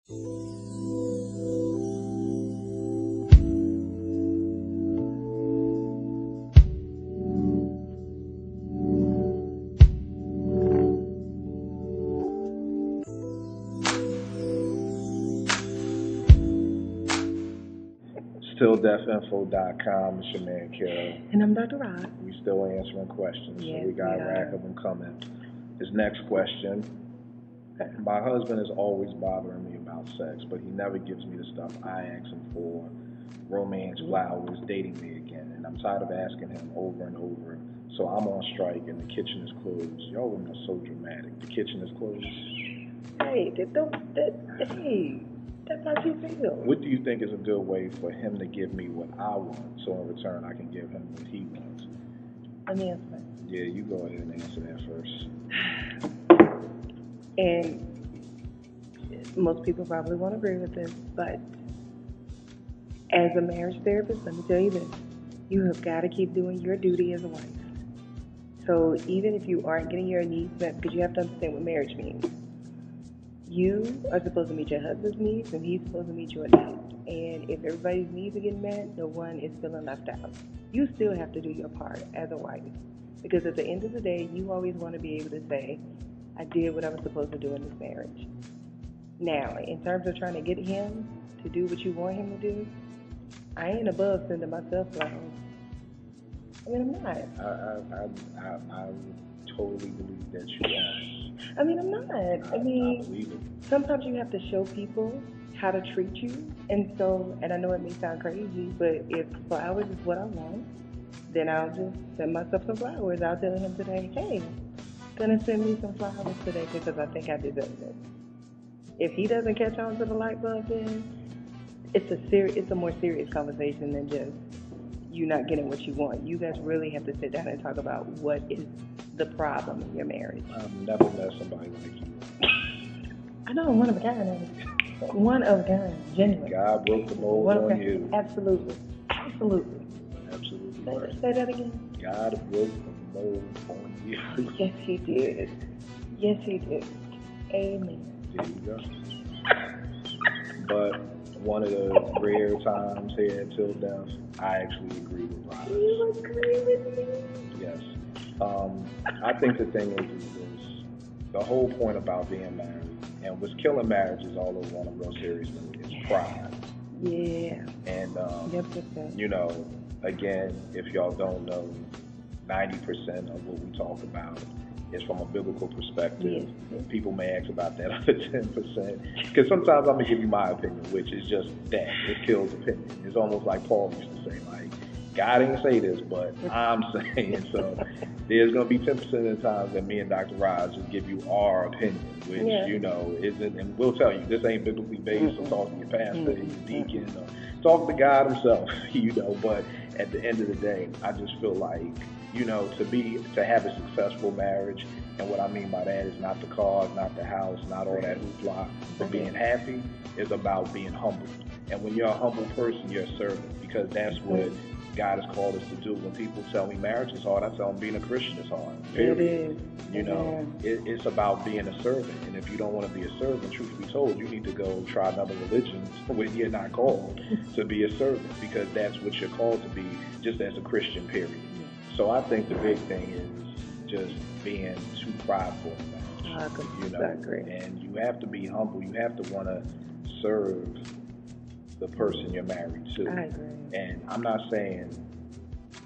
TilDeathInfo.com. It's your man Kil. And I'm Dr. Roz. We still answering questions, Yes, so we got a rack of them coming. His next question: my husband is always bothering me about sex, but he never gives me the stuff I ask him for: romance, flowers, dating me again. And I'm tired of asking him over and over. So I'm on strike, and the kitchen is closed. Y'all women are so dramatic. The kitchen is closed. Hey, that's how you feel. What do you think is a good way for him to give me what I want, so in return I can give him what he wants? Let me answer that. Yeah, you go ahead and answer that first. And most people probably won't agree with this, but as a marriage therapist, let me tell you this. You have got to keep doing your duty as a wife. So even if you aren't getting your needs met, because you have to understand what marriage means. You are supposed to meet your husband's needs, and he's supposed to meet your needs. And if everybody's needs are getting met, no one is feeling left out. You still have to do your part as a wife. Because at the end of the day, you always want to be able to say, I did what I was supposed to do in this marriage. Now, in terms of trying to get him to do what you want him to do, I ain't above sending myself flowers. I mean, I'm not. I totally believe that you are. I mean, I'm not. I believe it. Sometimes you have to show people how to treat you. And I know it may sound crazy, but if flowers is what I want, then I'll just send myself some flowers. I'll tell him today, hey, gonna send me some flowers today because I think I deserve it. If he doesn't catch on to the light bulb, then it's a more serious conversation than just you not getting what you want. You guys really have to sit down and talk about what is the problem in your marriage. I've never met somebody like you. I know, I'm one of a kind. One of a kind, genuine. God broke the mold on you. Absolutely. Absolutely right. Say that again. God broke the mold on you. Yes, he did. Yes, he did. Amen. There you go. But one of the rare times here at Till Death, I actually agree with Roz. You agree with me? Yes. I think the thing is this: the whole point about being married, and what's killing marriages all over on a real serious note, is pride. Yeah. And, Yep. you know, again, if y'all don't know, 90% of what we talk about is from a biblical perspective. Yes. People may ask about that other 10%. Because sometimes I'm going to give you my opinion, which is just that. It kills opinion. It's almost like Paul used to say, like, God didn't say this, but I'm saying. So there's going to be 10% of the times that me and Dr. Roz just give you our opinion, which, you know, isn't, and we'll tell you, this ain't biblically based, so talk to your pastor, your deacon, or talk to God himself, you know. But at the end of the day, I just feel like, you know, to have a successful marriage, and what I mean by that is not the cars, not the house, not all that hoopla, but being happy is about being humble. And when you're a humble person, you're a servant, because that's what God has called us to do. When people tell me marriage is hard, I tell them being a Christian is hard. Period. It is. You know, it's about being a servant. And if you don't want to be a servant, truth be told, you need to go try another religion when you're not called to be a servant, because that's what you're called to be, just as a Christian, period. So I think the big thing is just being too prideful in marriage. You know, and you have to be humble. You have to want to serve the person you're married to. I agree. And I'm not saying,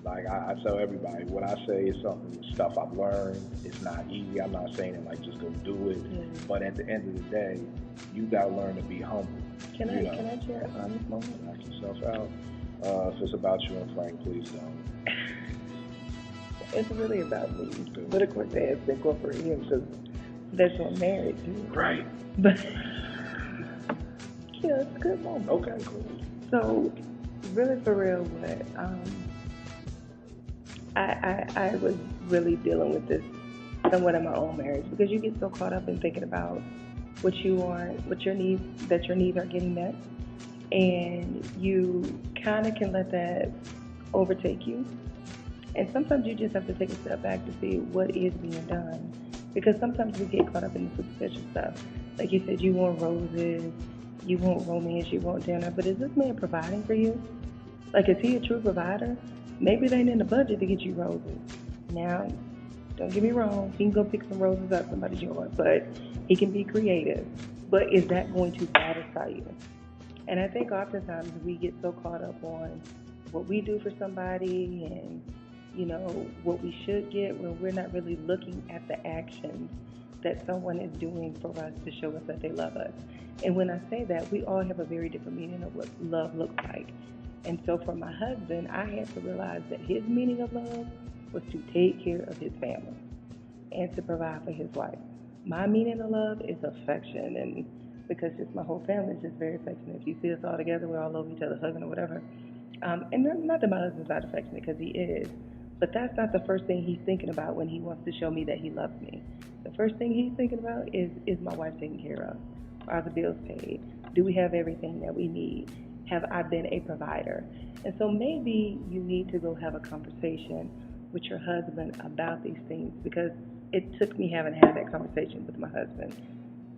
like I tell everybody, what I say is stuff I've learned. It's not easy. I'm not saying it like just go do it. But at the end of the day, you gotta learn to be humble. Can I share an honest moment? Knock yourself out. If it's about you and Frank, please don't. It's really about me. But of course, they have to incorporate him because that's what marriage is. Right. But yeah, it's a good moment. Okay, cool. So, really for real, what I was really dealing with this somewhat in my own marriage, because you get so caught up in thinking about what you want, what your needs, that your needs are getting met, and you kind of can let that overtake you. And sometimes you just have to take a step back to see what is being done, because sometimes we get caught up in the superficial stuff. Like you said, you want roses, You want romance, you want dinner, but is this man providing for you? Like, is he a true provider? Maybe they ain't in the budget to get you roses. Now, don't get me wrong, he can go pick some roses out somebody's yard, but he can be creative. But is that going to satisfy you? And I think oftentimes we get so caught up on what we do for somebody and, what we should get when we're not really looking at the actions that someone is doing for us to show us that they love us. And when I say that, we all have a very different meaning of what love looks like. And so for my husband, I had to realize that his meaning of love was to take care of his family and to provide for his wife. My meaning of love is affection, and because just my whole family is just very affectionate. If you see us all together, we're all over each other hugging or whatever. And not that my husband's not affectionate, because he is, but that's not the first thing he's thinking about when he wants to show me that he loves me. The first thing he's thinking about is my wife taken care of? Are the bills paid? Do we have everything that we need? Have I been a provider? And so maybe you need to go have a conversation with your husband about these things, because it took me having to have that conversation with my husband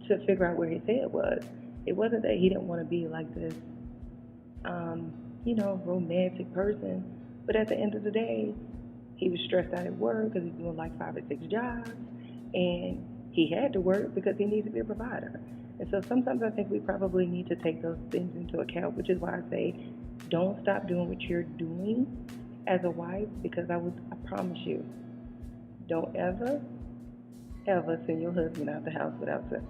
to figure out where his head was. It wasn't that he didn't want to be like this, romantic person, but at the end of the day, he was stressed out at work because he's doing like 5 or 6 jobs, and he had to work because he needs to be a provider. And so sometimes I think we probably need to take those things into account, which is why I say don't stop doing what you're doing as a wife, because I promise you, don't ever send your husband out the house without sex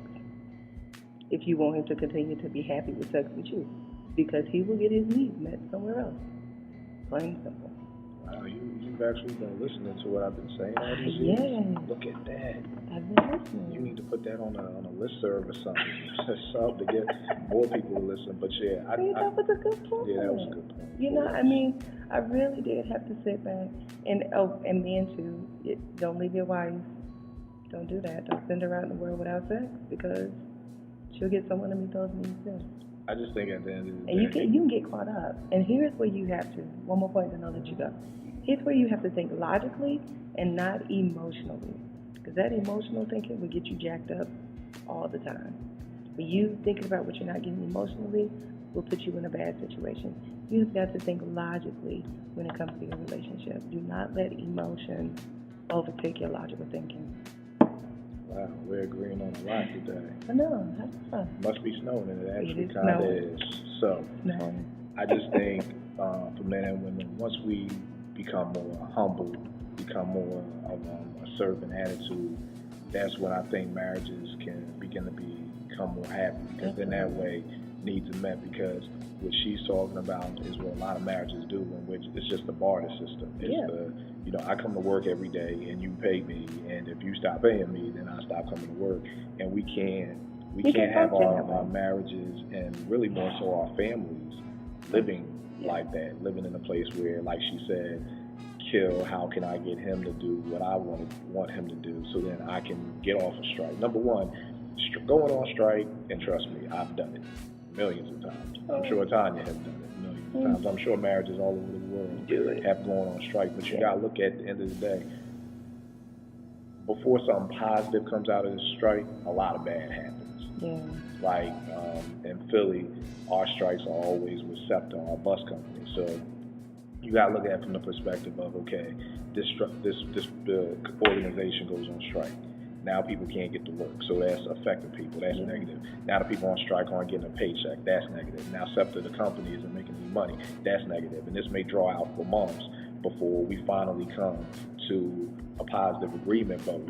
if you want him to continue to be happy with sex with you, because he will get his needs met somewhere else. Plain and simple. Wow, you've actually been listening to what I've been saying all these years? Yeah. Look at that. I've been listening. You need to put that on a listserv or something, to get more people to listen. But yeah, that was a good point. Yeah, that was a good point. I really did have to sit back and men too. Don't leave your wife. Don't do that. Don't send her out in the world without sex, because she'll get someone to meet those needs too. I just think at the end of the day, and you can get caught up. And here's where you have to. One more point, and I'll let you go. Here's where you have to think logically and not emotionally, because that emotional thinking will get you jacked up all the time. When you thinking about what you're not getting emotionally, will put you in a bad situation. You've got to think logically when it comes to your relationship. Do not let emotion overtake your logical thinking. Wow, we're agreeing on a lot today. I know, that's fun. Must be snowing, and it actually kind of is. So, I just think for men and women, once we become more humble, become more of a servant attitude, that's when I think marriages can begin to become more happy, because then that way needs are met, because what she's talking about is what a lot of marriages do, in which it's just the barter system. It's I come to work every day and you pay me, and if you stop paying me, then I stop coming to work. And we can't have our marriages, and really more so our families, living like that, living in a place where, like she said, Kil, how can I get him to do what I want him to do, so then I can get off a strike? Number one, going on strike, and trust me, I've done it millions of times. I'm sure Tanya has done it millions of times. I'm sure marriages all over the world have gone on strike. But you got to look at the end of the day, before something positive comes out of this strike, a lot of bad happens. Yeah. Like in Philly, our strikes are always with SEPTA, our bus company. So you got to look at it from the perspective of, okay, this organization goes on strike. Now people can't get to work, so that's affecting people. That's negative. Now the people on strike aren't getting a paycheck. That's negative. Now SEPTA, the company, isn't making any money. That's negative. And this may draw out for months before we finally come to a positive agreement. But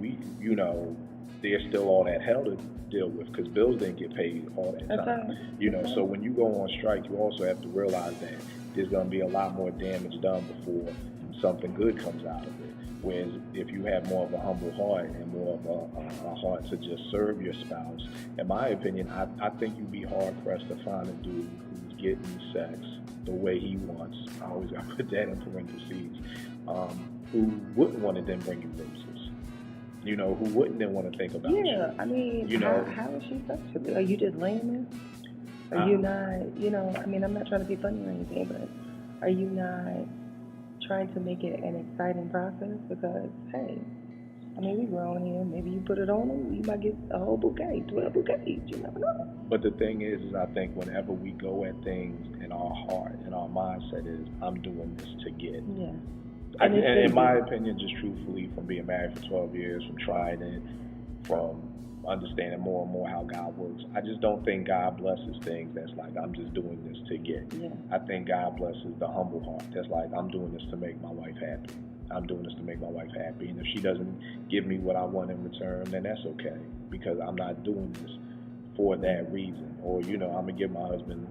there's still all that hell to deal with, because bills didn't get paid all that time. Right. So when you go on strike, you also have to realize that there's going to be a lot more damage done before something good comes out of it. Whereas if you have more of a humble heart and more of a heart to just serve your spouse, in my opinion, I think you'd be hard-pressed to find a dude who's getting sex the way he wants. I always got to put that in parentheses. Who wouldn't want to then bring you roses? Who wouldn't then want to think about you? Yeah, I mean, how is she sexually? Are you just laying there? Are you not, I'm not trying to be funny or anything, but are you not trying to make it an exciting process? Because, hey, I mean, we grown here. Maybe you put it on them, you might get a whole bouquet, 12 bouquets. You never know. But the thing is I think whenever we go at things in our heart and our mindset is, I'm doing this to get. Yeah. And in my opinion, just truthfully, from being married for 12 years, from trying it, from understanding more and more how God works, I just don't think God blesses things that's like, I'm just doing this to get. Yeah. I think God blesses the humble heart that's like, I'm doing this to make my wife happy. I'm doing this to make my wife happy. And if she doesn't give me what I want in return, then that's okay, because I'm not doing this for that reason. Or, I'm going to give my husband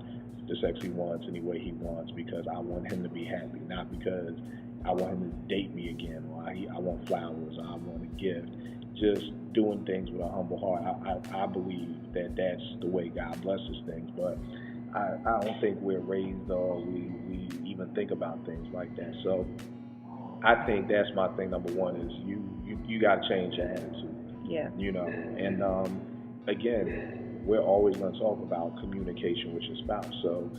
the sex he wants any way he wants because I want him to be happy, not because I want him to date me again, or I want flowers, or I want a gift. Just doing things with a humble heart. I believe that that's the way God blesses things, but I don't think we're raised or we even think about things like that. So I think that's my thing. Number one is you got to change your attitude. Yeah. And again, we're always going to talk about communication with your spouse. So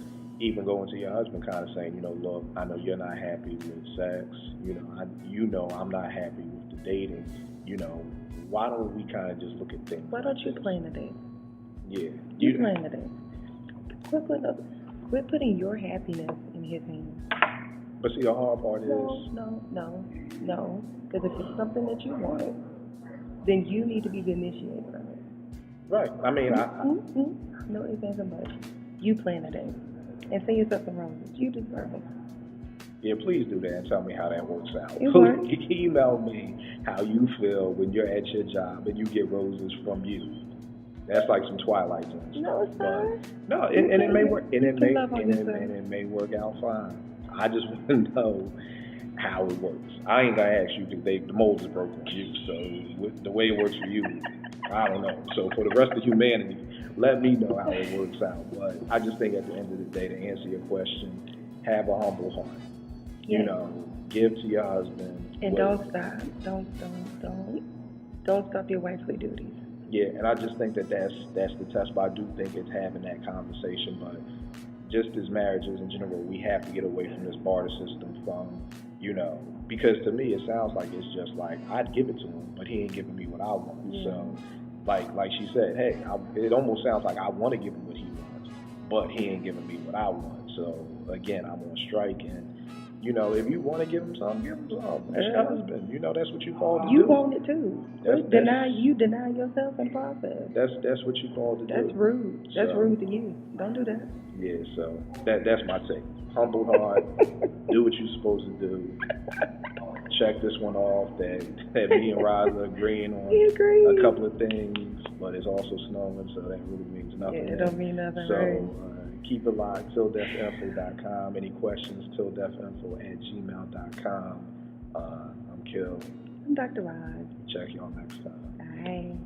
even going to your husband, kind of saying, look, I know you're not happy with sex. I'm not happy with the dating. Why don't we kind of just look at things? Why don't you plan the date? Yeah. You plan the date. Quit putting your happiness in his hands. But see, the hard part is... No. Because if it's something that you want, then you need to be the initiator of it. Right. I mean, No ifs, ands, and buts. You plan the date. And send yourself some roses. You deserve it. Yeah, please do that and tell me how that works out. Email me how you feel when you're at your job and you get roses from you. That's like some Twilight Zone stuff. No, it's not. No, and it may work. And it may work out fine. I just want to know how it works. I ain't gonna ask you because the mold is broken for you. So with the way it works for you, I don't know. So for the rest of humanity, let me know how it works out. But I just think at the end of the day, to answer your question, have a humble heart. Yes. Give to your husband. And don't stop. Don't stop your wifely duties. Yeah, and I just think that's the test. But I do think it's having that conversation. But just as marriages in general, we have to get away from this barter system because to me it sounds like it's just like I'd give it to him, but he ain't giving me what I want. Yeah. So, like she said, hey, it almost sounds like I want to give him what he wants, but he ain't giving me what I want. So again, I'm on strike, and if you want to give him something, give him something. That's your husband. That's what you called to do. You want it too. Deny yourself in the process. That's what you called to do. That's rude. That's rude to you. Don't do that. Yeah, so that's my take. Humble heart, do what you're supposed to do. Check this one off that me and Roz are agreeing on a couple of things, but it's also snowing, so that really means nothing. Yeah, it don't mean nothing, so, right? Keep it locked, TilDeathInfo.com. Any questions, TilDeathInfo@gmail.com. I'm Kil. I'm Dr. Roz. Check y'all next time. Bye.